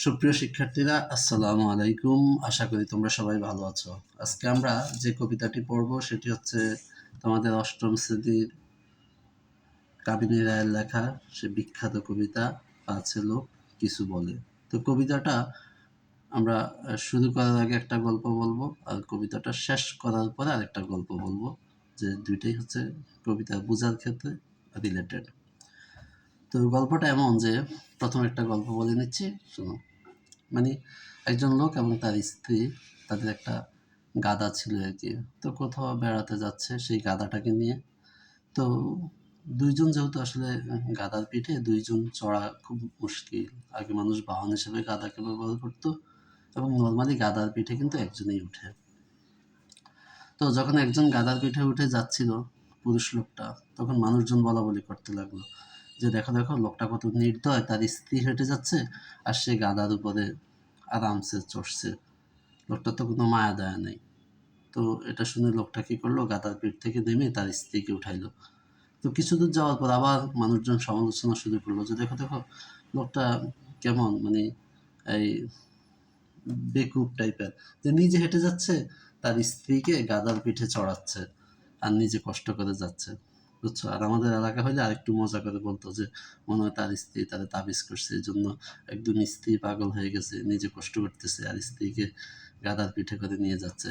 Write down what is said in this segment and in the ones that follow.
সুপ্রিয় শিক্ষার্থীরা, আসসালামু আলাইকুম। আশা করি তোমরা সবাই ভালো আছো। আজকে আমরা যে কবিতাটি পড়ব সেটি হচ্ছে তোমাদের অষ্টম শ্রেণীর কামিনী রায়ের লেখা সে বিখ্যাত কবিতা পাছে লোক কিছু বলে। তো কবিতাটা আমরা শুরু করার আগে একটা গল্প বলবো, আর কবিতাটা শেষ করার পরে আরেকটা গল্প বলবো, যে দুইটাই হচ্ছে কবিতা বোঝার ক্ষেত্রে রিলেটেড। তো গল্পটা এমন যে প্রথম একটা গল্প বলে নিচ্ছি, শোনো। মানে একজন লোক এবং তার স্ত্রী, তাদের একটা গাধা ছিল আর কি। তো কোথাও বেড়াতে যাচ্ছে সেই গাধাটাকে নিয়ে। তো দুইজন যেহেতু আসলে গাধার পিঠে দুইজন চড়া খুব মুশকিল। আগে মানুষ বাহন হিসেবে গাধাকে ব্যবহার করতো, এবং নর্মালি গাধার পিঠে কিন্তু একজনই উঠে। তো যখন একজন গাধার পিঠে উঠে যাচ্ছিল পুরুষ লোকটা, তখন মানুষজন বলা বলি করতে লাগলো যে দেখো দেখো, লোকটা কত নির্দয়, তার স্ত্রী হেঁটে যাচ্ছে আর সে গাধার উপরে আরামসে চড়ছে, লোকটার তো কোনো মায়া দয়া নেই। তো এটা শুনে লোকটা কী করলো, গাধার পিঠ থেকে নেমে তার স্ত্রীকে উঠাইলো। তো কিছু দূর যাওয়ার পর আবার মানুষজন সমালোচনা শুরু করলো যে দেখো দেখো, লোকটা কেমন, মানে এই বেকুব টাইপের, যে নিজে হেঁটে যাচ্ছে, তার স্ত্রীকে গাধার পিঠে চড়াচ্ছে আর নিজে কষ্ট করে যাচ্ছে, বুঝছো। আর আমাদের এলাকা হলে আরেকটু মজা করে বলতো যে মনে হয় তার স্ত্রী তারা তাবিজ করছে, এই জন্য একদম স্ত্রী পাগল হয়ে গেছে, নিজে কষ্ট করতেছে আর স্ত্রীকে গাধার পিঠে করে নিয়ে যাচ্ছে।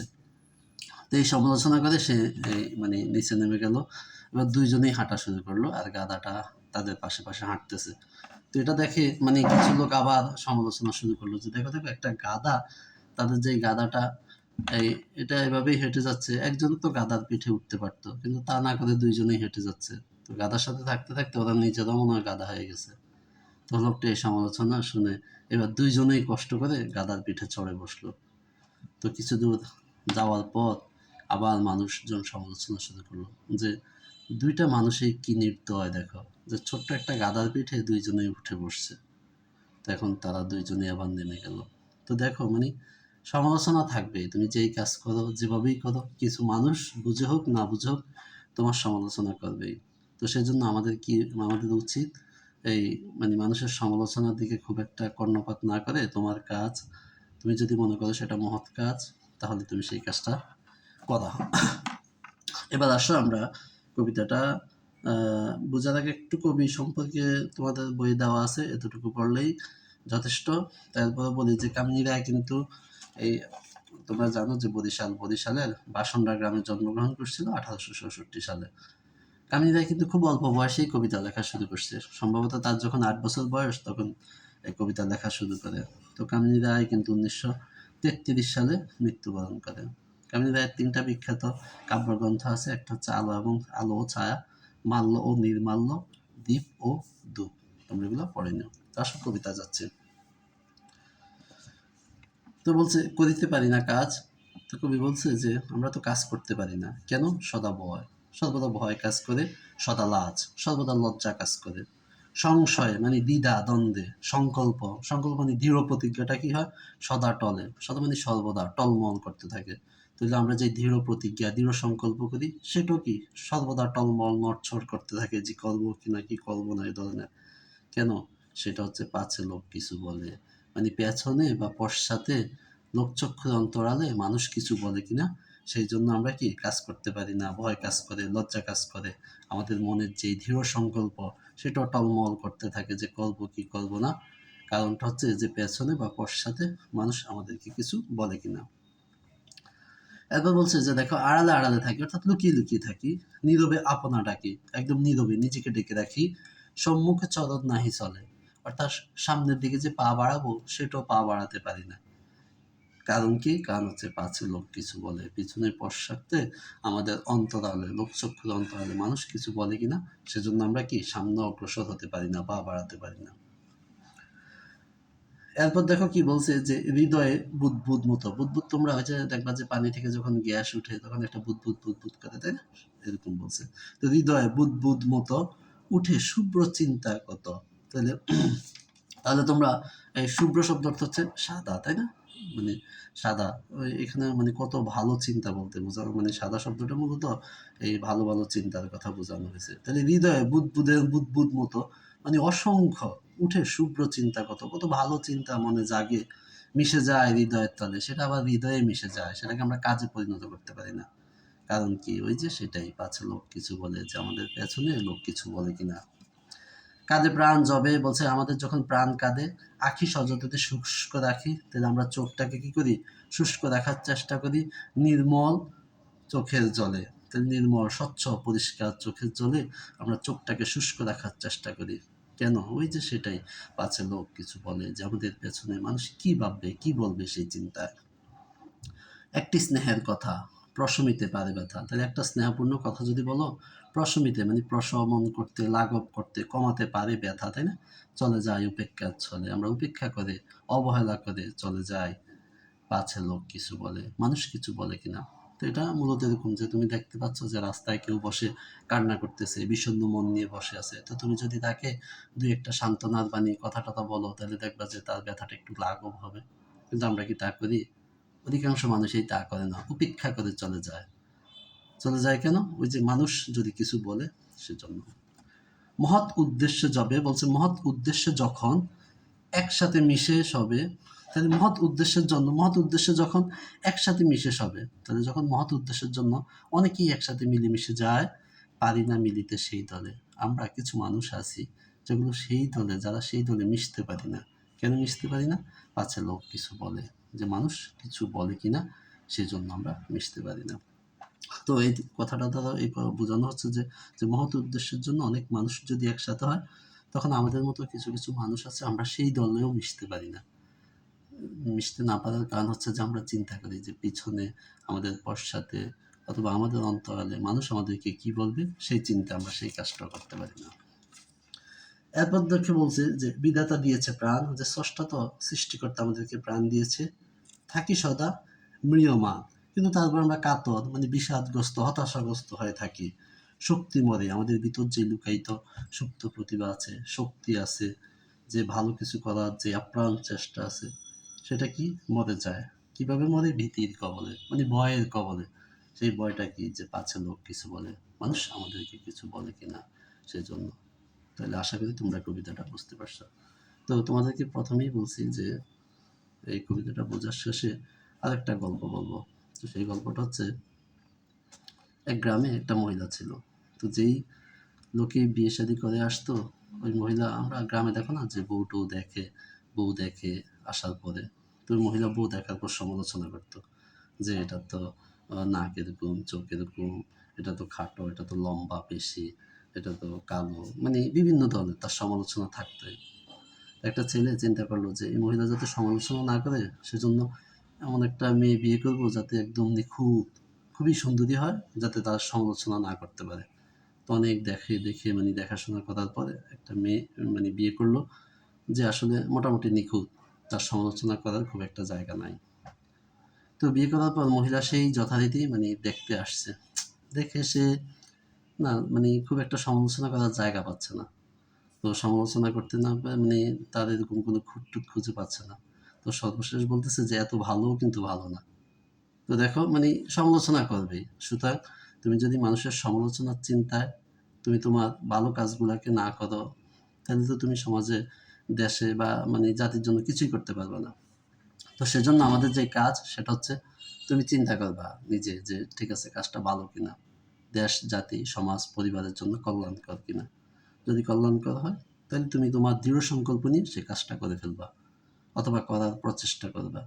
তো এই সমালোচনা করে সে মানে নিচে নেমে গেল। এবার দুইজনেই হাঁটা শুরু করলো আর গাধাটা তাদের পাশে পাশে হাঁটতেছে। তো এটা দেখে মানে কিছু লোক আবার সমালোচনা শুরু করলো যে দেখো দেখো, একটা গাধা, তাদের যে গাধাটা এই এটা এভাবেই হেঁটে যাচ্ছে, একজন তো গাধার পিঠে উঠতে পারতো, কিন্তু তা না করে দুইজনেই হেঁটে যাচ্ছে। তো গাধার সাথে থাকতে থাকতে ওরা নিজেরাও মনে হয় গাধা হয়ে গেছে। তো লোকটা এই সমালোচনা শুনে এবার দুইজনেই কষ্ট করে গাধার পিঠে চড়ে বসলো। তো কিছু দূর যাওয়ার পর আবার মানুষজন সমালোচনা শুরু করলো যে দুইটা মানুষই কি নির্দয়, দেখো যে ছোট্ট একটা গাধার পিঠে দুইজনেই উঠে বসছে। তো এখন তারা দুইজনেই আবার নেমে গেল। তো দেখো মানে সমালোচনা থাকবে, তুমি যেই কাজ করো যেভাবেই করো, কিছু মানুষ বুঝে হোক না বুঝে হোক তোমার সমালোচনা করবেই। তো সেজন্য আমাদের উচিত এই মানে মানুষের সমালোচনার দিকে খুব একটা কর্ণপাত না করে তোমার কাজ, তুমি যদি মনে করো সেটা মহৎ কাজ, তাহলে তুমি সেই কাজটা করা। এবার আসো আমরা কবিতাটা বোঝার আগে একটু কবি সম্পর্কে তোমাদের বই দেওয়া আছে, এতটুকু পড়লেই যথেষ্ট। তারপরে বলি যে কামিনী রায় কিন্তু এই তোমরা জানো যে বরিশালের বাসন্ডা গ্রামে জন্মগ্রহণ করছিল 1866 সালে। কামিনী রায় কিন্তু খুব অল্প বয়সেই কবিতা লেখা শুরু করছে, সম্ভবত তার যখন 8 বছর বয়স তখন এই কবিতা লেখা শুরু করে। তো কামিনী রায় কিন্তু 1933 সালে মৃত্যুবরণ করে। কামিনী রায়ের 3টা বিখ্যাত কাব্যগ্রন্থ আছে, একটা হচ্ছে আলো ও ছায়া, মাল্য ও নির্মাল্য, দ্বীপ ও দূপ। তোমরা এগুলো পড়ে নিও। আসল কবিতা যাচ্ছে। তো বলছে করিতে পারি না কাজ। তো কবি বলছে যে আমরা তো কাজ করতে পারি না কেন, সদা ভয়, সর্বদা ভয় কাজ করে, সদা লাজ, সর্বদা লজ্জা কাজ করে, সংশয় মানে দ্বিধা দ্বন্দ্বে, সংকল্প, সংকল্প মানে দৃঢ় প্রতিজ্ঞাটা কি হয়, সদা টলে, সদা মানে সর্বদা টলমল করতে থাকে। তাহলে আমরা যে দৃঢ় প্রতিজ্ঞা দৃঢ় সংকল্প করি সেটাও কি সর্বদা টলমল নড়ছড় করতে থাকে, যে করবো কিনা কি করবো না এই ধরনের। কেন, সেটা হচ্ছে পাছে লোক কিছু বলে, মানে পেছনে বা পশ্চাতে লোকচক্ষুর অন্তরালে মানুষ কিছু বলে কিনা, সেই জন্য আমরা কি কাজ করতে পারি না, ভয় কাজ করে, লজ্জা কাজ করে, আমাদের মনের যে দৃঢ় সংকল্প সেটাও টলমল করতে থাকে যে করবো কি করবো না। কারণটা হচ্ছে যে পেছনে বা পশ্চাতে মানুষ আমাদেরকে কিছু বলে কিনা। এরপর বলছে যে দেখো আড়ালে আড়ালে থাকি, অর্থাৎ লুকিয়ে লুকিয়ে থাকি, নীরবে আপনা ডাকি, একদম নীরবে নিজেকে ডেকে রাখি, সম্মুখে চরণ নাহি চলে, অর্থাৎ সামনের দিকে যে পা বাড়াবো সেটাও পা বাড়াতে পারি না। কারণ কি, কারণ হচ্ছে পাছে লোক কিছু বলে, পিছনে পশ্চাতে আমাদের অন্তরালে লোকচক্ষুর অন্তরালে মানুষ কিছু বলে কিনা, সেজন্য আমরা কি সামনে অগ্রসর হতে পারি না, পা বাড়াতে পারি না। এরপর দেখো কি বলছে যে হৃদয়ে বুদবুদ মতো, বুদবুদ তোমরা হচ্ছে দেখবা যে পানি থেকে যখন গ্যাস উঠে তখন একটা বুদবুদ বুদবুদ করে, তাই না, এরকম বলছে। তো হৃদয়ে বুদবুদ মতো উঠে শুভ্র চিন্তা কত। তাহলে তাহলে তোমরা এই শুভ্র শব্দ অর্থ হচ্ছে সাদা, তাই না, মানে সাদা, এখানে মানে কত ভালো চিন্তা বলতে বোঝানো, মানে সাদা শব্দটা মূলত এই ভালো ভালো চিন্তার কথা বোঝানো হয়েছে। তাহলে হৃদয়ে বুদবুদের বুদবুদ মতো মানে অসংখ্য উঠে শুভ্র চিন্তা, কত কত ভালো চিন্তা মনে জাগে, মিশে যায় হৃদয়ের তলে, সেটা আবার হৃদয়ে মিশে যায়, সেটাকে আমরা কাজে পরিণত করতে পারি না। কারণ কি, ওই যে সেটাই, পাছে লোক কিছু বলে, যে আমাদের পেছনে লোক কিছু বলে কিনা। কাঁধে প্রাণ জবে, বলছে আমাদের যখন প্রাণ কাঁদে, আখি সযত্নে শুষ্ক রাখি, তাহলে আমরা চোখটাকে কি করি, শুষ্ক রাখার চেষ্টা করি নির্মল চোখের জলে। তাহলে নির্মল স্বচ্ছ পরিষ্কার চোখের জলে আমরা চোখটাকে শুষ্ক রাখার চেষ্টা করি। কেন? ওই যে সেটাই, পাছে লোক কিছু বলে, যে আমাদের পেছনে মানুষ কি ভাববে, কি বলবে, সেই চিন্তায়। একটি স্নেহের কথা প্রশমিতে পারে ব্যথা। তাহলে একটা স্নেহপূর্ণ কথা যদি বলো, প্রশমিতে মানে প্রশমন করতে, লাঘব করতে, কমাতে পারে ব্যথা, তাই না? চলে যায় উপেক্ষার ছলে, আমরা উপেক্ষা করে, অবহেলা করে চলে যাই, পাছে লোক কিছু বলে, মানুষ কিছু বলে কিনা। তো এটা মূলত এরকম, যে তুমি দেখতে পাচ্ছ যে রাস্তায় কেউ বসে কান্না করতেছে, বিষণ্ণ মন নিয়ে বসে আছে, তো তুমি যদি তাকে দুই একটা সান্ত্বনার বাণী, কথা টথা বলো, তাহলে দেখবা যে তার ব্যথাটা একটু লাঘব হবে। কিন্তু আমরা কি তা করি? অধিকাংশ মানুষই তা করে না, উপেক্ষা করে চলে যায়। চলে যায় কেন? ওই যে মানুষ যদি কিছু বলে, সেজন্য। মহৎ উদ্দেশ্যে যাবে, বলছে মহৎ উদ্দেশ্যে যখন একসাথে মিশে সবে, তাহলে মহৎ উদ্দেশ্যের জন্য, মহৎ উদ্দেশ্য যখন একসাথে মিশে সবে, তাহলে যখন মহৎ উদ্দেশ্যের জন্য অনেকেই একসাথে মিলেমিশে যায়, পারি না মিলিতে সেই দলে। আমরা কিছু মানুষ আছি যেগুলো সেই দলে, যারা সেই দলে মিশতে পারি না। কেন মিশতে পারি না? পাছে লোক কিছু বলে, যে মানুষ কিছু বলে কিনা, সেজন্য আমরা মিশতে পারি না। তো এই কথাটা দ্বারা এই বোঝানো হচ্ছে যে, যে মহৎ উদ্দেশ্যের জন্য অনেক মানুষ যদি একসাথে হয়, তখন আমাদের মতো কিছু কিছু মানুষ আছে, আমরা সেই দলেও মিশতে পারি না। মিশতে না পারার কারণ হচ্ছে যে আমরা চিন্তা করি যে পিছনে, আমাদের পশ্চাতে, অথবা আমাদের অন্তরালে মানুষ আমাদেরকে কি বলবে, সেই চিন্তা আমরা সেই কাজটা করতে পারি না। এরপর দেখে বলছে যে বিধাতা দিয়েছে প্রাণ, যে স্রষ্টা তো সৃষ্টিকর্তা আমাদেরকে প্রাণ দিয়েছে, থাকি সদা ম্রিয়মান, কিন্তু তারপর আমরা কাতর, মানে বিষাদগ্রস্ত, হতাশাগ্রস্ত হয়ে থাকি। শক্তি মরে, আমাদের ভিতর যে লুকায়িত সুপ্ত প্রতিভা আছে, শক্তি আছে, যে ভালো কিছু করার যে আপ্রাণ চেষ্টা আছে, সেটা কি মরে যায়। কিভাবে মরে? ভীতির কবলে, মানে ভয়ের কবলে। সেই ভয়টা কি, যে পাছে লোক কিছু বলে, মানুষ আমাদেরকে কিছু বলে কিনা, সেজন্য। তাহলে আশা করি তোমরা কবিতাটা বুঝতে পারছো। তো তোমাদেরকে প্রথমেই বলছি যে এই কবিতাটা বোঝার শেষে আরেকটা গল্প বলবো। তো সেই গল্পটা হচ্ছে, এক গ্রামে একটা মহিলা ছিল। তো যেই লোকে বিয়ে শাদী করে আসতো, ওই মহিলা, আমরা গ্রামে দেখো না যে বউ দেখে, বউ দেখে আসার পরে, তো ওই মহিলা বউ দেখার পর সমালোচনা করতো, যে এটা তো নাক এরকম, চোখ এরকম, এটা তো খাটো, এটা তো লম্বা বেশি, এটা তো কালো, মানে বিভিন্ন ধরনের তার সমালোচনা থাকতোই। একটা ছেলে চিন্তা করলো যে এই মহিলা যাতে সমালোচনা না করে, সেজন্য এমন একটা মেয়ে বিয়ে করবো যাতে একদম নিখুঁত, খুবই সুন্দরী হয়, যাতে তার সমালোচনা না করতে পারে। তো অনেক দেখে দেখে, মানে দেখাশোনা করার পরে একটা মেয়ে মানে বিয়ে করলো, যে আসলে মোটামুটি নিখুঁত, তার সমালোচনা করার খুব একটা জায়গা নাই। তো বিয়ে করার পর মহিলা সেই যথারীতি মানে দেখতে আসছে, দেখে সে না, মানে খুব একটা সমালোচনা করার জায়গা পাচ্ছে না। তো সমালোচনা করতে না পারে, মানে তার এরকম কোনো খুঁতটুত খুঁজে পাচ্ছে না। তো সর্বশেষ বলতেছে যে এত ভালোও কিন্তু ভালো না। তো দেখো, মানে সমালোচনা করবেই। সুতরাং তুমি যদি মানুষের সমালোচনার চিন্তায় তুমি তোমার ভালো কাজগুলাকে না করো, তাহলে তো তুমি সমাজে, দেশে বা মানে জাতির জন্য কিছুই করতে পারবে না। তো সেজন্য আমাদের যে কাজ, সেটা হচ্ছে তুমি চিন্তা করবা নিজে, যে ঠিক আছে কাজটা ভালো কিনা, দেশ, জাতি, সমাজ, পরিবারের জন্য কল্যাণকর কিনা। যদি কল্যাণকর হয়, তাহলে তুমি তোমার দৃঢ় সংকল্প নিয়ে সে কাজটা করে ফেলবা, অথবা করার প্রচেষ্টা করবা।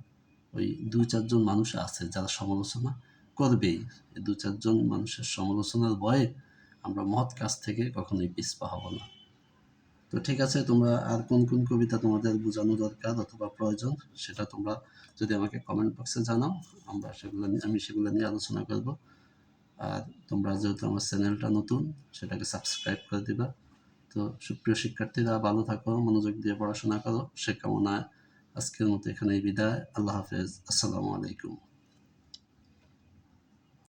ওই ২-৪ জন মানুষ আছে যারা সমালোচনা করবেই। এই ২-৪ জন মানুষের সমালোচনার ভয়ে আমরা মহৎ কাজ থেকে কখনোই পিছপা হব না। তো ঠিক আছে, তোমরা আর কোন কোন কবিতা তোমাদের বোঝানো দরকার অথবা প্রয়োজন, সেটা তোমরা যদি আমাকে কমেন্ট বক্সে জানাও, আমি সেগুলো নিয়ে আলোচনা করব। আর তোমরা যেহেতু আমার চ্যানেলটা নতুন, সেটাকে সাবস্ক্রাইব করে দিবা। তো সুপ্রিয় শিক্ষার্থীরা, ভালো থাকো, মনোযোগ দিয়ে পড়াশোনা করো, সে কামনায় আজকের মতো এখানেই বিদায়। আল্লাহ হাফেজ, আসসালামু আলাইকুম।